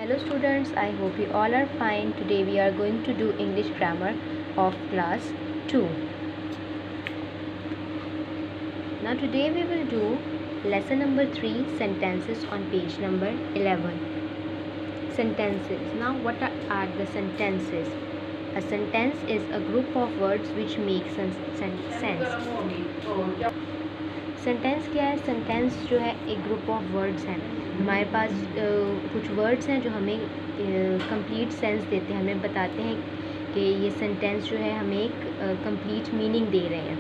Hello students, I hope you all are fine. Today we are going to do English grammar of class 2. Now today we will do lesson number 3, sentences on page number 11. Sentences. Now what are the sentences? A sentence is a group of words which make sense. Sentence क्या है? Sentence जो है एक group of words हैं. हमारे पास कुछ words हैं जो हमें कंप्लीट सेंस देते हैं, हमें बताते हैं कि ये सेंटेंस जो है हमें एक कंप्लीट मीनिंग दे रहे हैं.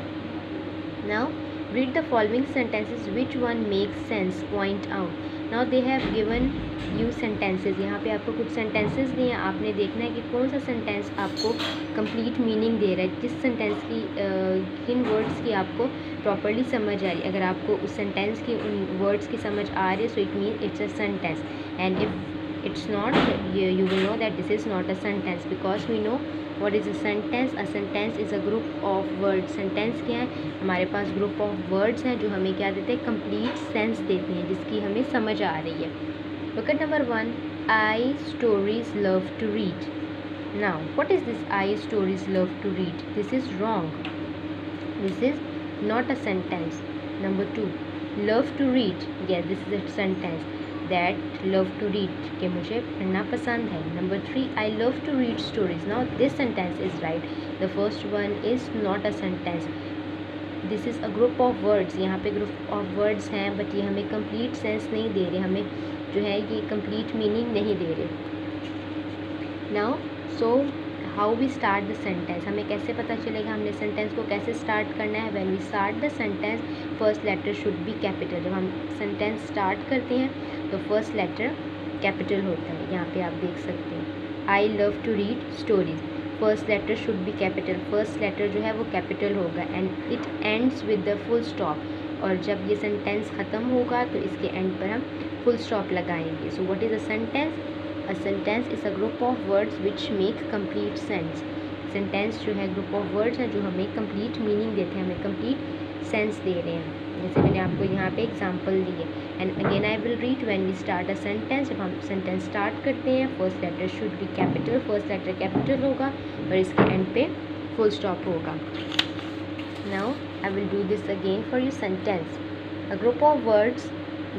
Now read the following sentences, which one makes sense, point out. Now they have given you sentences. यहाँ पे आपको कुछ सेंटेंसेस दिए हैं, आपने देखना है कि कौन सा सेंटेंस आपको कंप्लीट मीनिंग दे रहा है, किस सेंटेंस की किन वर्ड्स की आपको प्रॉपर्ली समझ आ रही है. अगर आपको उस सेंटेंस की उन वर्ड्स की समझ आ रही है, so it mean it's a sentence. And if it's not, you will know that this is not a sentence, because we know what is a sentence. A sentence is a group of words. sentence क्या है? हमारे पास group of words हैं जो हमें क्या देते हैं, complete sense देते हैं, जिसकी हमें समझ आ रही है. Look at number 1. I stories love to read. Now what is this I stories love to read? This is wrong. This is not a sentence. Number 2, love to read. Yes, this is a sentence. That love to read कि मुझे पढ़ना पसंद है. Number 3, I love to read stories. Now this sentence is right. The first one is not a sentence. This is a group of words. यहाँ पे group of words हैं, but ये हमें complete sense नहीं दे रहे, हमें जो है ये complete meaning नहीं दे रहे. Now so how we start the sentence? हमें कैसे पता चलेगा हमने सेंटेंस को कैसे स्टार्ट करना है? When we start the sentence, first letter should be capital. जब हम सेंटेंस स्टार्ट करते हैं तो फर्स्ट लेटर कैपिटल होता है. यहाँ पे आप देख सकते हैं I love to read stories. First letter should be capital. First letter जो है वो कैपिटल होगा. And it ends with the full stop. और जब ये सेंटेंस ख़त्म होगा तो इसके एंड पर हम फुल स्टॉप लगाएंगे. So what is a sentence? A sentence is a group of words which make complete sense. Sentence जो है ग्रुप ऑफ वर्ड्स हैं जो हमें complete meaning देते हैं, हमें complete sense दे रहे हैं. जैसे मैंने आपको यहाँ पे एग्जांपल दिए. And again I will read. When we start a sentence, जब हम सेंटेंस स्टार्ट करते हैं, first letter should be capital. First letter capital होगा और इसके एंड पे फुल स्टॉप होगा. Now I will do this again for you. Sentence, a group of words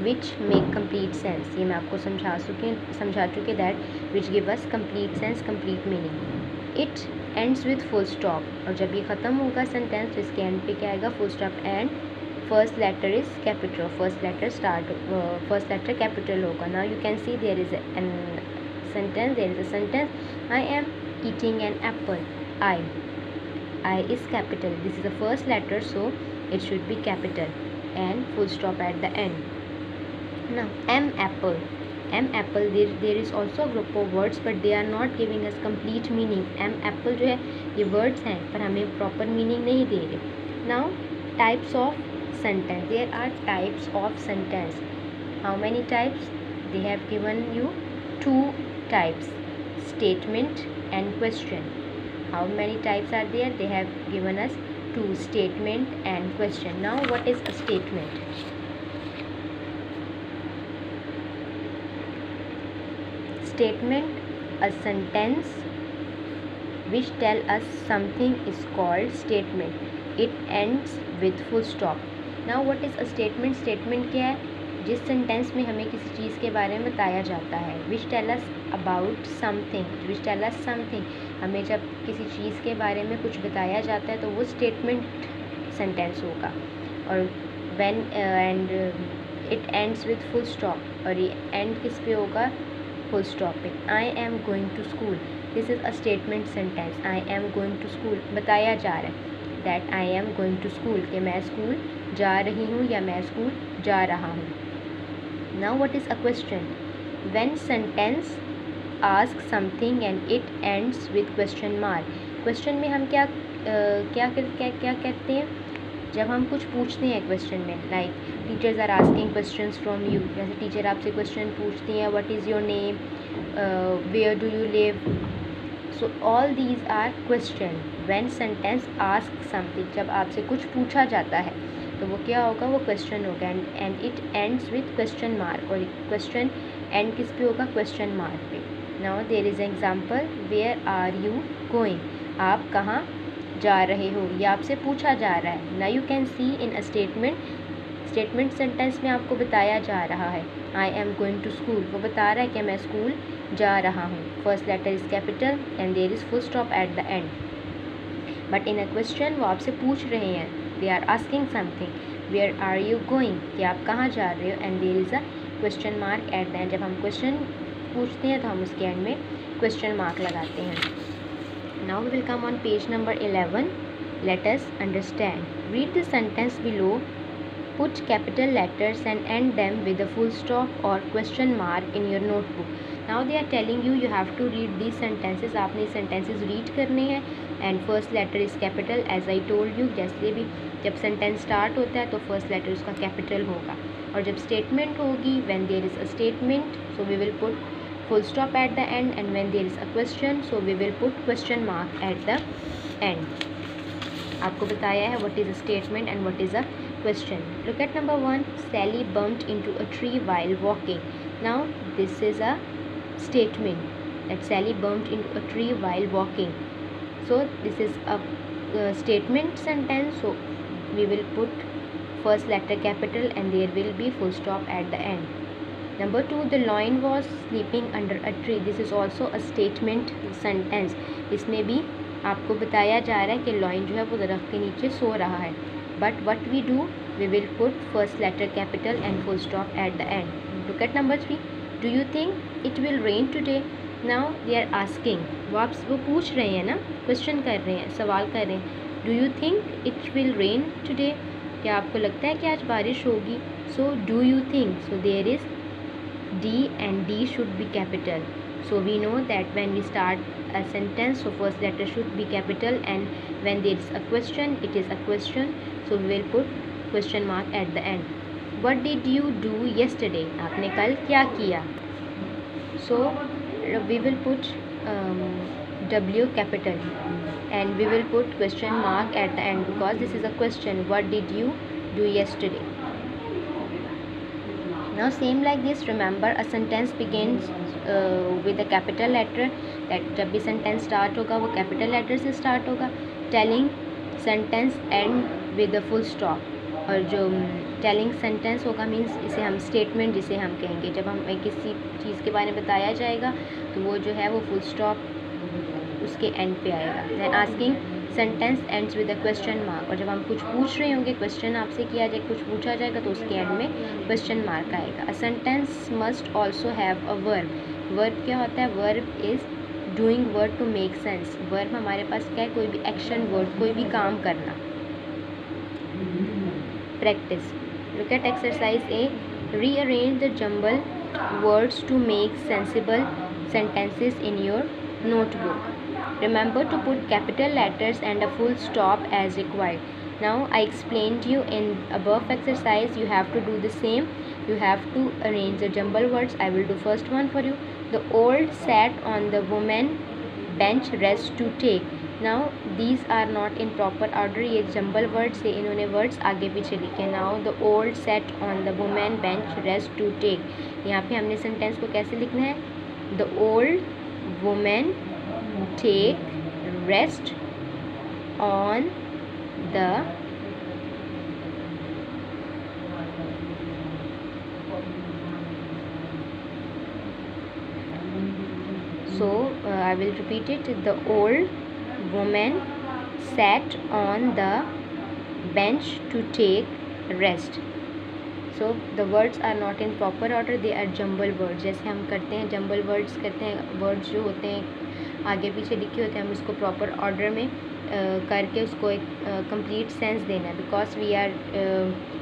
which make complete sense. ये मैं आपको समझा चुके that which give us complete sense, complete meaning. It ends with full stop. और जब ये ख़त्म होगा सेंटेंस तो इसके एंड पे क्या आएगा? Full stop. And first letter is capital. First letter capital होगा. Now you can see there is an sentence. There is a sentence, I am eating an apple. I is capital. This is the first letter, so it should be capital and full stop at the end. Now M apple. There is also a group of words, but they are not giving us complete meaning. M apple जो है ये words हैं पर हमें proper meaning नहीं दे रहे. Now types of sentence. There are types of sentence. How many types? They have given you 2 types, statement and question. How many types are there? They have given us 2, statement and question. Now what is a statement? Statement, a sentence which tell us something is called statement. It ends with full stop. Now what is a statement? Statement क्या है? जिस sentence में हमें किसी चीज़ के बारे में बताया जाता है. which tell us about something. which tell us something. हमें जब किसी चीज़ के बारे में कुछ बताया जाता है तो वो स्टेटमेंट सेंटेंस होगा. और when and it ends with full stop. और ये एंड किस पे होगा? फुल स्टॉप पे. I am going to school. This is a statement sentence. I am going to school. बताया जा रहा है that I am going to school, कि मैं स्कूल जा रही हूँ या मैं स्कूल जा रहा हूँ. Now what is a question? When sentence asks something and it ends with question mark. Question में हम क्या कहते हैं? जब हम कुछ पूछते हैं क्वेश्चन में, like teachers are asking questions from you. जैसे टीचर आपसे क्वेश्चन पूछती हैं, what is your name, where do you live. So all these are question. When sentence ask something, जब आपसे कुछ पूछा जाता है तो वो क्या होगा? वो क्वेश्चन होगा. And it ends with question mark. और क्वेश्चन एंड किस पे होगा, क्वेश्चन मार्क पे. Now there is example, where are you going, आप कहाँ जा रहे हो, ये आपसे पूछा जा रहा है. Now you can see in a statement sentence में आपको बताया जा रहा है I am going to school, वो बता रहा है कि मैं स्कूल जा रहा हूँ. First letter is capital and there is full stop at the end. But in a question वो आपसे पूछ रहे हैं, they are asking something, where are you going, कि आप कहाँ जा रहे हो, and there is a question mark at the end. जब हम क्वेश्चन पूछते हैं तो हम उसके एंड में क्वेश्चन मार्क लगाते हैं. Now we will come on page number 11. Let us understand. Read the sentence below. Put capital letters and end them with a full stop or question mark in your notebook. Now they are telling you have to read these sentences. आपने sentences read करने हैं and first letter is capital as I told you. जैसे भी जब sentence start होता है तो first letter उसका capital होगा, और जब statement होगी when there is a statement so we will put full stop at the end, and when there is a question so we will put question mark at the end. आपको बताया है what is a statement and what is a question. Look at number 1. Sally bumped into a tree while walking. Now this is a statement that Sally bumped into a tree while walking. So this is a statement sentence, so we will put first letter capital and there will be full stop at the end. Number 2. The lion was sleeping under a tree. This is also a statement sentence. इसमें भी आपको बताया जा रहा है कि lion जो है वो दरख्त के नीचे सो रहा है. But what we do, we will put first letter capital and full stop at the end. Look at number 3. Do you think it will rain today? Now they are asking. वो पूछ रहे हैं ना, क्वेश्चन कर रहे हैं, सवाल कर रहे हैं. Do you think it will rain today? क्या आपको लगता है कि आज बारिश होगी? So do you think? So there is D and D should be capital. So we know that when we start a sentence, so first letter should be capital, and when there is a question, it is a question. So we will put question mark at the end. What did you do yesterday? आपने कल क्या किया? So we will put W capital and we will put question mark at the end because this is a question. What did you do yesterday? Now same like this, remember a sentence begins with a capital letter. that जब भी sentence start होगा वो capital letter से start होगा. telling sentence end with a full stop, और जो telling sentence होगा means इसे हम statement जिसे हम कहेंगे, जब हमें किसी चीज़ के बारे में बताया जाएगा तो वो जो है वो full stop उसके end पे आएगा. then asking sentence ends with a question mark, और जब हम कुछ पूछ रहे होंगे, क्वेश्चन आपसे किया जाए, कुछ पूछा जाएगा तो उसके एंड में क्वेश्चन मार्क आएगा. A sentence must also have a verb. Verb क्या होता है? Verb is doing word to make sense. Verb हमारे पास क्या है? कोई भी एक्शन वर्ड, कोई भी काम करना. Practice. Look at exercise A. Rearrange the jumble words to make sensible sentences in your notebook. Remember to put capital letters and a full stop as required. Now I explained you in above exercise, you have to do the same. You have to arrange the jumble words. I will do first one for you. The old sat on the woman bench rest to take. Now these are not in proper order. ये jumble words है, इन्होंने words आगे पीछे लिखे. Now the old sat on the woman bench rest to take. यहाँ पे हमने sentence को कैसे लिखना है? The old woman take rest on the I will repeat it. The old woman sat on the bench to take rest. So the words are not in proper order, they are jumble words. जैसे हम करते हैं jumble words करते हैं, words जो होते हैं आगे पीछे लिखे होते हैं, हम उसको proper order में करके उसको एक complete sense देना है. Because we are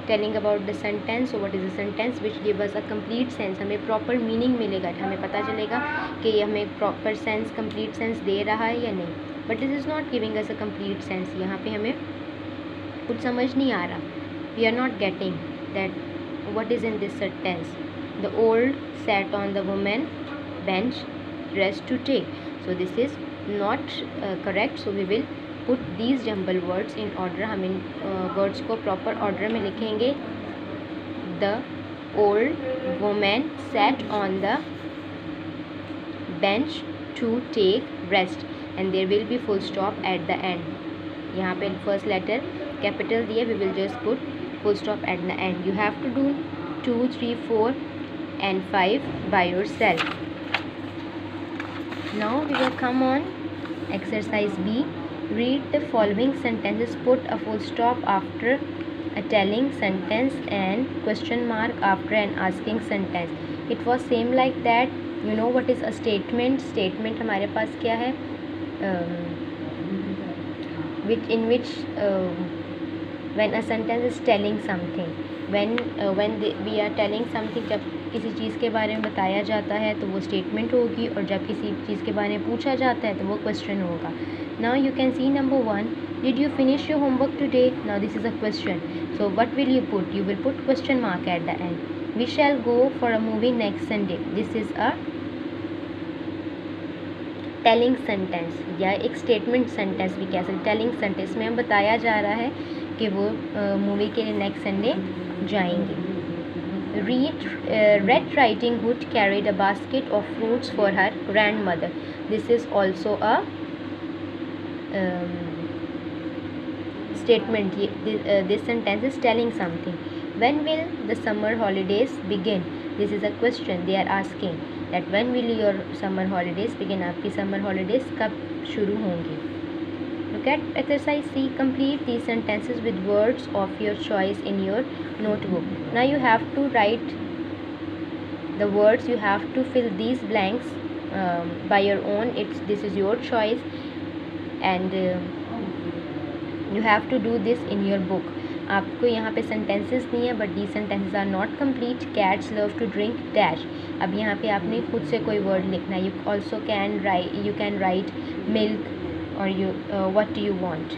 telling about the sentence, so what is the sentence which give us a complete sense. हमें proper meaning मिलेगा, हमें पता चलेगा कि ये हमें proper sense, complete sense दे रहा है या नहीं. But this is not giving us a complete sense. यहाँ पे हमें कुछ समझ नहीं आ रहा. We are not getting that what is in this sentence. The old sat on the woman bench rest to take. So this is not correct. So we will put these jumble words in order. हम इन words को proper order में लिखेंगे. The old woman sat on the bench to take rest, and there will be full stop at the end. यहाँ पे first letter capital दिया, we will just put full stop at the end. You have to do 2, 3, 4 and 5 by yourself. Now we will come on exercise B. Read the following sentences. Put a full stop after a telling sentence and question mark after an asking sentence. It was same like that. You know what is a statement? Statement हमारे पास क्या है? When a sentence is telling something, when we are telling something, जब किसी चीज़ के बारे में बताया जाता है तो वो स्टेटमेंट होगी, और जब किसी चीज़ के बारे में पूछा जाता है तो वो क्वेश्चन होगा. Now you can see number 1. Did you finish your homework today? Now this is a question. So what will you put? You will put question mark at the end. We shall go for a movie next Sunday. This is a telling sentence या एक statement sentence भी कह सकते. Telling sentence में हम बताया जा रहा है कि वो मूवी के लिए नेक्स्ट संडे जाएंगे. Red Riding Hood carried a basket of fruits for her grandmother. This is also a statement. This sentence is telling something. When will the summer holidays begin? This is a question. They are asking that when will your summer holidays begin? आपकी summer holidays कब शुरू होंगी? Look at exercise C. Complete these sentences with words of your choice in your notebook. Now you have to write the words. You have to fill these blanks by your own. This is your choice, and you have to do this in your book. आपको यहाँ पे sentences नहीं है, but these sentences are not complete. Cats love to drink dash. अब यहाँ पे आपने खुद से कोई word लिखना है. You also can write milk, or what do you want.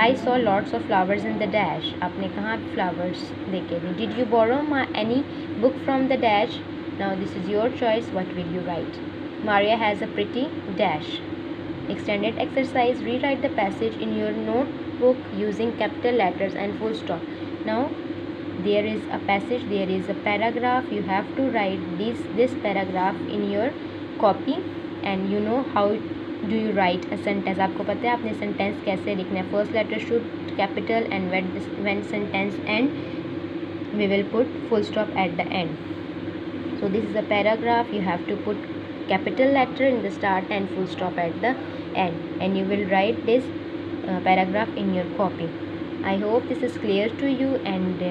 I saw lots of flowers in the dash. आपने कहाँ flowers देखे थे. Did you borrow any book from the dash? Now this is your choice. What will you write? Maria has a pretty dash. Extended exercise. Rewrite the passage in your notebook using capital letters and full stop. Now there is a passage, there is a paragraph. You have to write this paragraph in your copy, and you know how do you write a sentence. आपको पता है आपने sentence कैसे लिखना है. First letter should capital, and when sentence end we will put full stop at the end. So this is a paragraph. You have to put capital letter in the start and full stop at the end, and you will write this paragraph in your copy. I hope this is clear to you, and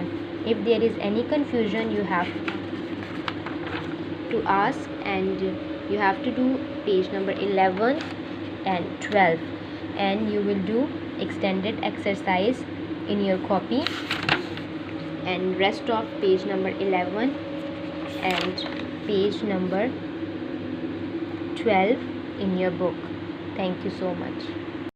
if there is any confusion you have to ask, and you have to do page number 11 and 12, and you will do extended exercise in your copy, and rest of page number 11 and page number 12 in your book. Thank you so much.